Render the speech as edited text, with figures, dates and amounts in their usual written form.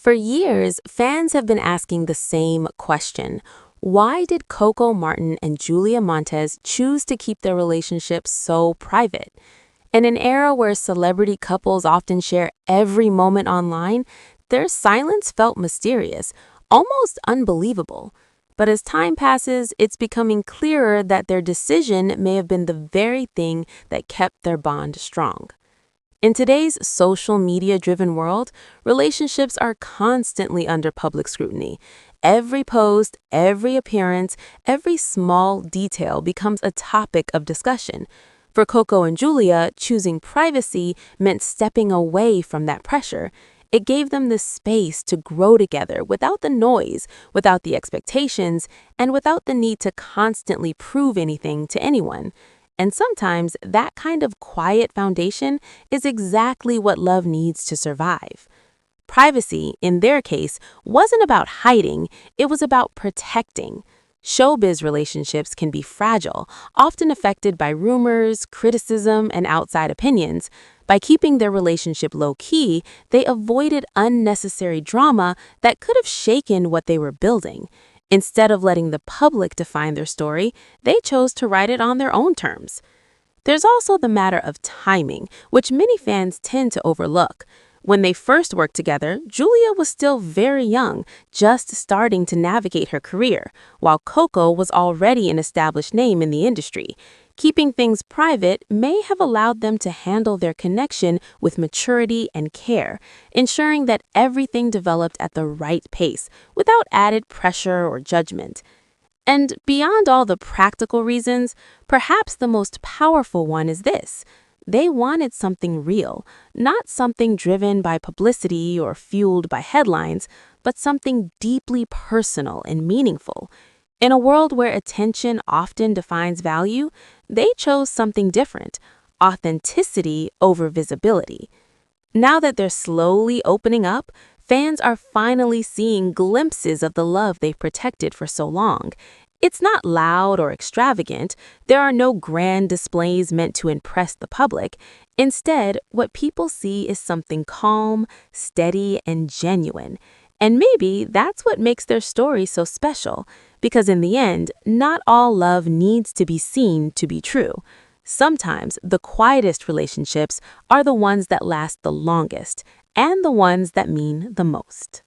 For years, fans have been asking the same question. Why did Coco Martin and Julia Montes choose to keep their relationship so private? In an era where celebrity couples often share every moment online, their silence felt mysterious, almost unbelievable. But as time passes, it's becoming clearer that their decision may have been the very thing that kept their bond strong. In today's social media-driven world, relationships are constantly under public scrutiny. Every post, every appearance, every small detail becomes a topic of discussion. For Coco and Julia, choosing privacy meant stepping away from that pressure. It gave them the space to grow together without the noise, without the expectations, and without the need to constantly prove anything to anyone. And sometimes that kind of quiet foundation is exactly what love needs to survive. Privacy, in their case, wasn't about hiding, it was about protecting. Showbiz relationships can be fragile, often affected by rumors, criticism, and outside opinions. By keeping their relationship low-key, they avoided unnecessary drama that could have shaken what they were building. Instead of letting the public define their story, they chose to write it on their own terms. There's also the matter of timing, which many fans tend to overlook. When they first worked together, Julia was still very young, just starting to navigate her career, while Coco was already an established name in the industry. Keeping things private may have allowed them to handle their connection with maturity and care, ensuring that everything developed at the right pace, without added pressure or judgment. And beyond all the practical reasons, perhaps the most powerful one is this. They wanted something real, not something driven by publicity or fueled by headlines, but something deeply personal and meaningful. In a world where attention often defines value, they chose something different, authenticity over visibility. Now that they're slowly opening up, fans are finally seeing glimpses of the love they've protected for so long. It's not loud or extravagant. There are no grand displays meant to impress the public. Instead, what people see is something calm, steady, and genuine. And maybe that's what makes their story so special, because in the end, not all love needs to be seen to be true. Sometimes the quietest relationships are the ones that last the longest and the ones that mean the most.